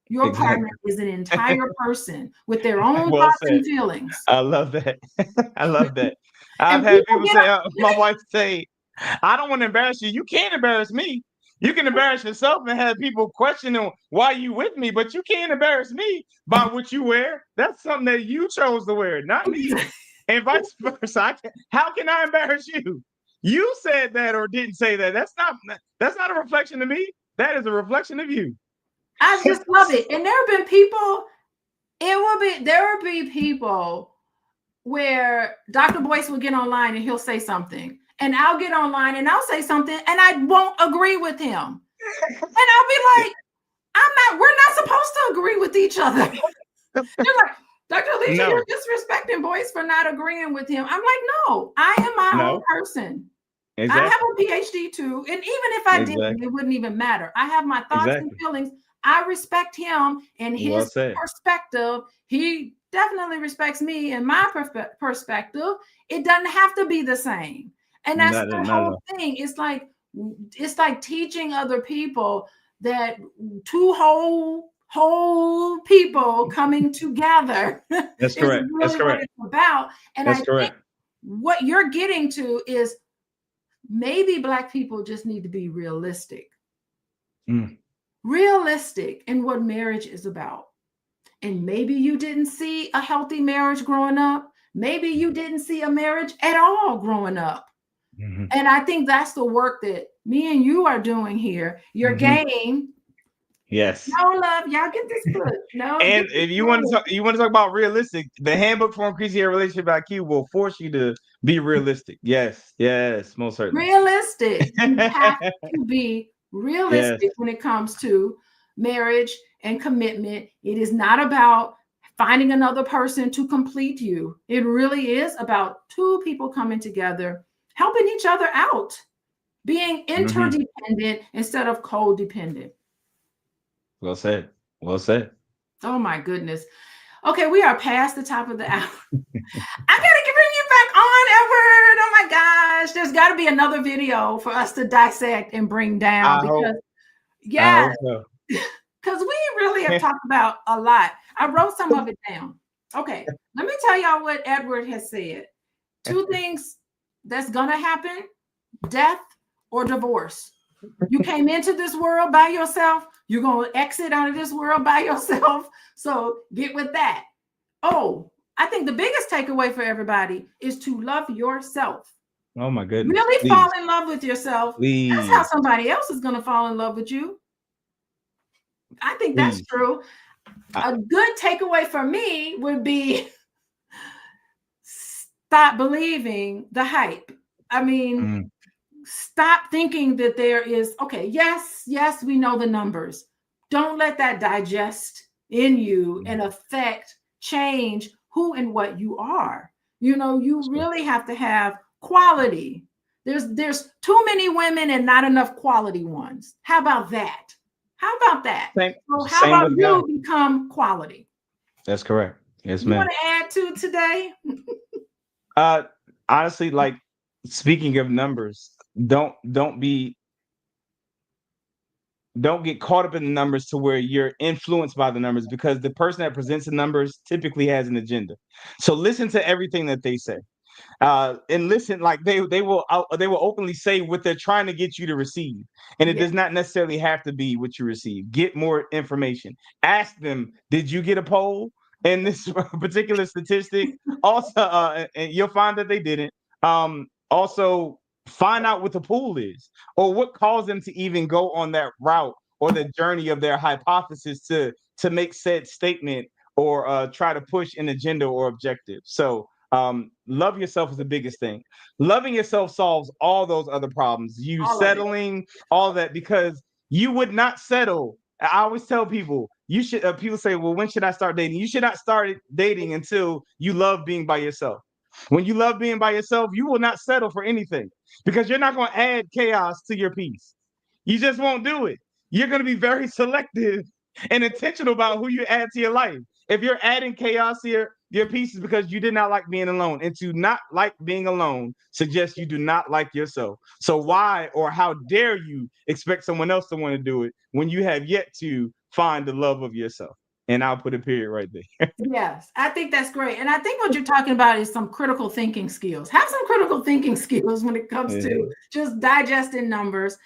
S1: Your partner is an entire person with their own thoughts and feelings.
S2: I love that. I love that. I've had people say, my wife say, I don't want to embarrass you. You can't embarrass me. You can embarrass yourself and have people questioning why you with me, but you can't embarrass me by what you wear. That's something that you chose to wear, not me. And vice versa. How can I embarrass you? You said that or didn't say that. That's not a reflection of me. That is a reflection of you.
S1: I just love it. And there have been people, there will be people where Dr. Boyce will get online and he'll say something. And I'll get online and I'll say something and I won't agree with him. And I'll be like, we're not supposed to agree with each other. They're like, Dr. Alicia, you're disrespecting Boyce for not agreeing with him. I'm like, no, I am my own person. I have a PhD too. And even if I didn't, it wouldn't even matter. I have my thoughts and feelings. I respect him and his perspective. He definitely respects me and my perspective. It doesn't have to be the same. And that's the whole thing. It's like teaching other people that 2 whole people coming together.
S2: That's correct.
S1: Really
S2: that's correct.
S1: What it's about. And
S2: that's
S1: think what you're getting to is maybe Black people just need to be realistic. realistic in what marriage is about. And maybe you didn't see a healthy marriage growing up. Maybe you didn't see a marriage at all growing up.
S2: Mhm.
S1: And I think that's the work that me and you are doing here. Your game.
S2: Yes.
S1: No love. Y'all get this book. No.
S2: And if you want to talk about realistic, the handbook for increasing your relationship IQ will force you to be realistic. Yes, most certainly.
S1: Realistic. You have to be realistic
S2: Yes.
S1: when it comes to marriage and commitment. It is not about finding another person to complete you. It really is about two people coming together, helping each other out, being interdependent instead of codependent.
S2: Well said. Well said.
S1: Oh my goodness. Okay, we are past the top of the hour. I gotta bring you back on, Edward. Oh my gosh. There's got to be another video for us to dissect and bring down.
S2: I hope so.
S1: Because we really have talked about a lot. I wrote some of it down. Okay, let me tell y'all what Edward has said. 2 things that's gonna happen: death or divorce. You came into this world by yourself. You're gonna exit out of this world by yourself. So get with that. Oh, I think the biggest takeaway for everybody is to love yourself.
S2: Oh my goodness.
S1: Really fall in love with yourself.
S2: Please.
S1: That's how somebody else is going to fall in love with you. I think that's true. A good takeaway for me would be stop believing the hype. I mean, stop thinking that there is, okay, yes, we know the numbers. Don't let that digest in you and affect, change who and what you are. You know, you really have to have quality. There's too many women and not enough quality ones. How about that? How about you become quality?
S2: That's correct. Yes,
S1: you
S2: ma'am.
S1: Want to add to today?
S2: Honestly, like, speaking of numbers, don't get caught up in the numbers to where you're influenced by the numbers, because the person that presents the numbers typically has an agenda. So listen to everything that they say. And listen, like they will openly say what they're trying to get you to receive, and it does not necessarily have to be what you receive. Get more information. Ask them, did you get a poll in this particular statistic? Also, and you'll find that they didn't. Also, find out what the pool is, or what caused them to even go on that route or the journey of their hypothesis to make said statement, or try to push an agenda or objective. So love yourself is the biggest thing. Loving yourself solves all those other problems. Settling, all that, because you would not settle. I always tell people, you should. People say, "Well, when should I start dating?" You should not start dating until you love being by yourself. When you love being by yourself, you will not settle for anything, because you're not going to add chaos to your peace. You just won't do it. You're going to be very selective and intentional about who you add to your life. If you're adding chaos to your pieces because you did not like being alone, and to not like being alone suggests you do not like yourself. So why, or how dare you expect someone else to want to do it when you have yet to find the love of yourself? And I'll put a period right there.
S1: Yes, I think that's great. And I think what you're talking about is some critical thinking skills. Have some critical thinking skills when it comes to just digesting numbers.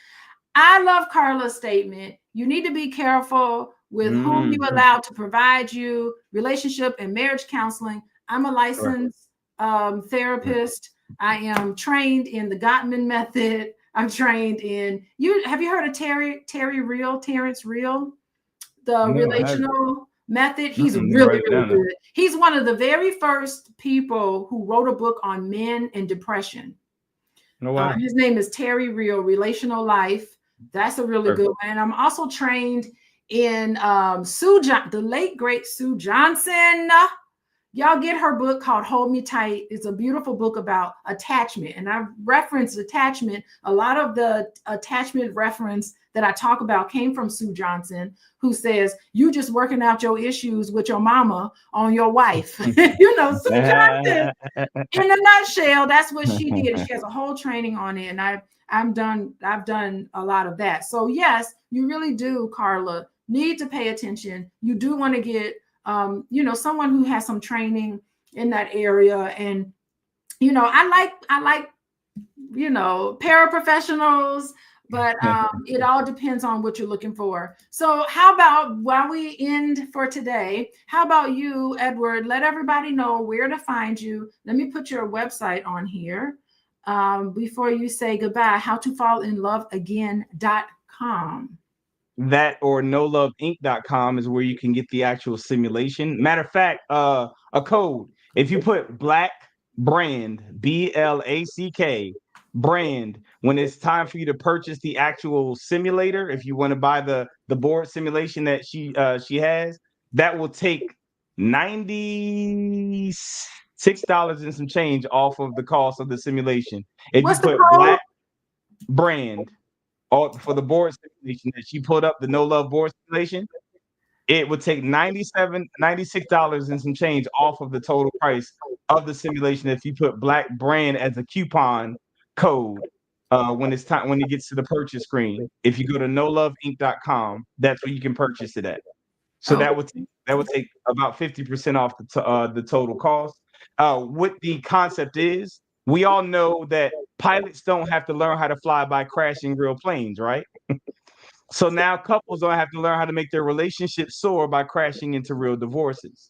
S1: I love Carla's statement. You need to be careful with whom you allow to provide you relationship and marriage counseling. I'm a licensed therapist. I am trained in the Gottman method. I'm trained in have you heard of Terrence Real? The relational method. He's really good. He's one of the very first people who wrote a book on men and depression.
S2: Oh, wow.
S1: His name is Terry Real, Relational Life. That's a really good one. And I'm also trained in the late great Sue Johnson. Y'all get her book called Hold Me Tight. It's a beautiful book about attachment. And I referenced attachment. A lot of the attachment reference that I talk about came from Sue Johnson, who says, you just working out your issues with your mama on your wife. Sue Johnson, in a nutshell, that's what she did. She has a whole training on it. And I've done a lot of that. So yes, you really do, Carla, need to pay attention. You do want to get someone who has some training in that area. And, I like paraprofessionals, But it all depends on what you're looking for. So how about, while we end for today, how about you, Edward, let everybody know where to find you. Let me put your website on here before you say goodbye. howtofallinloveagain.com.
S2: That or noloveinc.com is where you can get the actual simulation. Matter of fact, a code. If you put Black Brand, BLACK brand, when it's time for you to purchase the actual simulator, if you want to buy the board simulation that she has, that will take $96 and some change off of the cost of the simulation. If
S1: What's
S2: you
S1: the
S2: put
S1: code?
S2: Black Brand for the board simulation that she pulled up, the No Love board simulation, it would take $96 and some change off of the total price of the simulation if you put Black Brand as a coupon code when it's time, when it gets to the purchase screen. If you go to noloveinc.com, that's where you can purchase it at. So that would take about 50% off the total cost. What the concept is, we all know that pilots don't have to learn how to fly by crashing real planes, right? So now couples don't have to learn how to make their relationship soar by crashing into real divorces.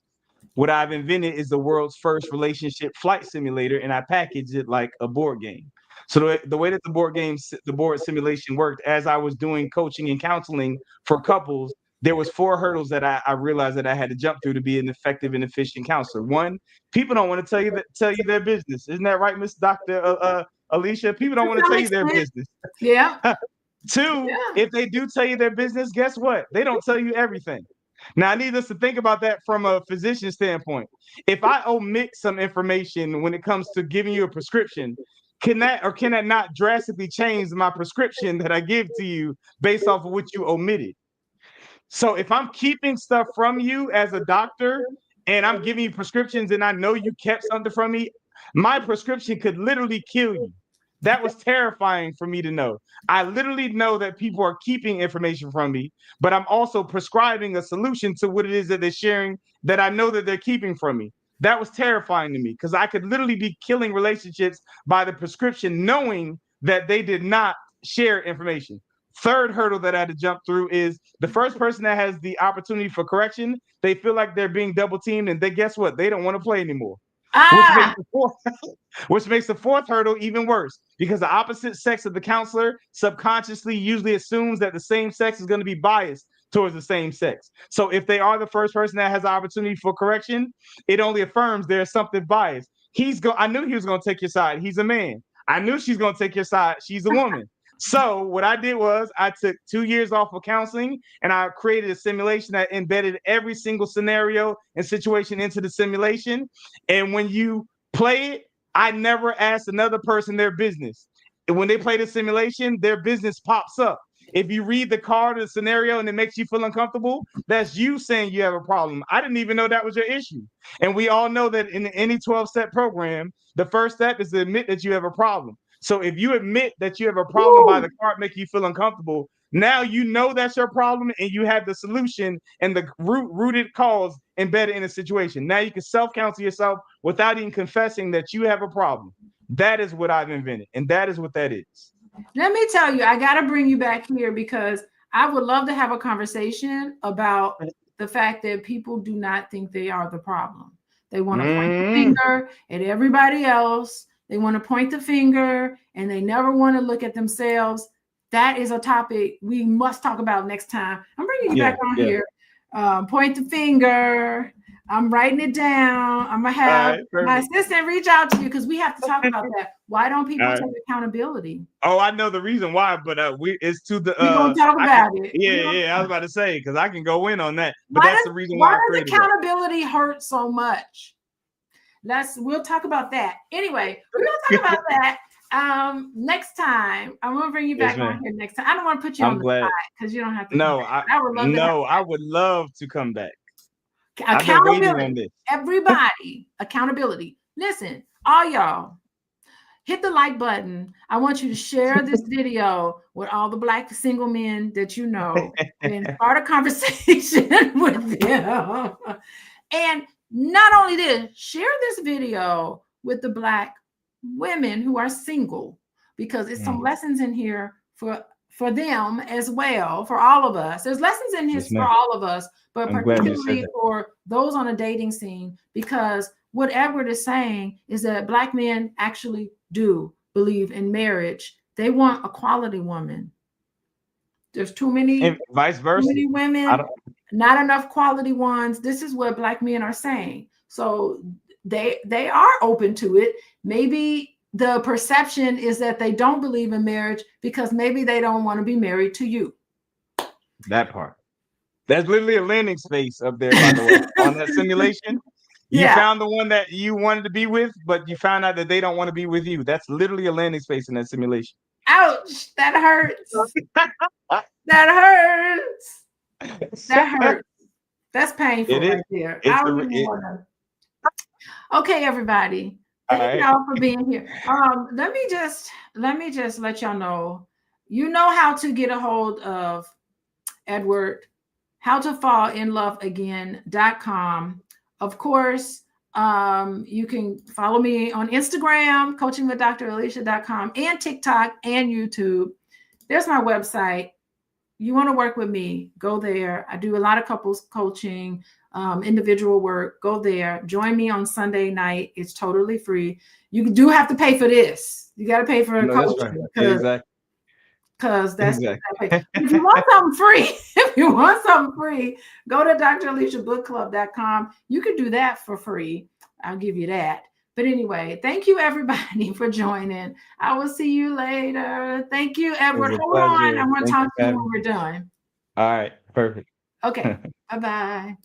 S2: What I've invented is the world's first relationship flight simulator, and I packaged it like a board game. So the way that the board simulation worked, as I was doing coaching and counseling for couples, there was 4 hurdles that I realized that I had to jump through to be an effective and efficient counselor. One, people don't want to tell you their business. Isn't that right, Miss Dr. Alicia? People don't want to tell you their business.
S1: Yeah.
S2: 2, if they do tell you their business, guess what? They don't tell you everything. Now, I need us to think about that from a physician standpoint. If I omit some information when it comes to giving you a prescription, can that not drastically change my prescription that I give to you based off of what you omitted? So if I'm keeping stuff from you as a doctor and I'm giving you prescriptions and I know you kept something from me, my prescription could literally kill you. That was terrifying for me to know. I literally know that people are keeping information from me, but I'm also prescribing a solution to what it is that they're sharing that I know that they're keeping from me. That was terrifying to me because I could literally be killing relationships by the prescription, knowing that they did not share information. Third hurdle that I had to jump through is the first person that has the opportunity for correction, they feel like they're being double teamed, and guess what? They don't want to play anymore. Which makes the fourth hurdle even worse because the opposite sex of the counselor subconsciously usually assumes that the same sex is going to be biased towards the same sex. So if they are the first person that has the opportunity for correction, it only affirms there's something biased. I knew he was going to take your side. He's a man. I knew she's going to take your side. She's a woman. So what I did was I took 2 years off of counseling and I created a simulation that embedded every single scenario and situation into the simulation. And when you play it, I never asked another person their business. And when they play the simulation, their business pops up. If you read the card or the scenario and it makes you feel uncomfortable, that's you saying you have a problem. I didn't even know that was your issue. And we all know that in any 12-step program, the first step is to admit that you have a problem. So if you admit that you have a problem by the card making you feel uncomfortable, now you know that's your problem and you have the solution and the rooted cause embedded in a situation. Now you can self-counsel yourself without even confessing that you have a problem. That is what I've invented, and that is what that is.
S1: Let me tell you, I got to bring you back here because I would love to have a conversation about the fact that people do not think they are the problem. They want to point the finger at everybody else. They want to point the finger and they never want to look at themselves. That is a topic we must talk about next time. I'm bringing you back on here. Point the finger. I'm writing it down. I'm going to have my assistant reach out to you because we have to talk about that. Why don't people take accountability?
S2: Oh, I know the reason why, but it's to the.
S1: We're going to talk about it.
S2: Yeah, I was about to say, because I can go in on that. But that's the reason why.
S1: Why does accountability hurt so much? We'll talk about that. Anyway, we're gonna talk about that next time. I'm gonna bring you back on here next time. I don't want to put you on the spot because you don't have to.
S2: No, I would love to come back.
S1: Accountability. Everybody, accountability. Listen, all y'all, hit the like button. I want you to share this video with all the Black single men that you know and start a conversation with them. And not only this, share this video with the Black women who are single because it's some lessons in here for for them as well, for all of us. There's lessons in
S2: Yes,
S1: his for
S2: ma'am.
S1: all of us, but
S2: I'm glad you said
S1: particularly
S2: that.
S1: for those on a dating scene, because what Edward is saying is that Black men actually do believe in marriage. They want a quality woman. There's too many
S2: And vice versa.
S1: women, not enough quality ones. This is what Black men are saying. So they are open to it. Maybe the perception is that they don't believe in marriage because maybe they don't want to be married to you.
S2: That part. That's literally a landing space up there, by the way, on that simulation. You found the one that you wanted to be with, but you found out that they don't want to be with you. That's literally a landing space in that simulation.
S1: Ouch, that hurts. That hurts. That hurts. That's painful right there. I don't even want to. Okay, everybody. Thank y'all for being here. Let me just let y'all know. You know how to get a hold of Edward, howtofallinloveagain.com. Of course, you can follow me on Instagram, coachingwithdralicia.com, and TikTok and YouTube. There's my website. You want to work with me, go there. I do a lot of couples coaching, individual work. Go there. Join me on Sunday night. It's totally free. You do have to pay for this. You got to pay for a coaching.
S2: Exactly.
S1: Because that's exactly. If you want something free, go to draliciabookclub.com. You can do that for free. I'll give you that. But anyway, thank you everybody for joining. I will see you later. Thank you, Edward. Hold on. I want to talk to you when we're done.
S2: All right. Perfect.
S1: Okay. Bye-bye.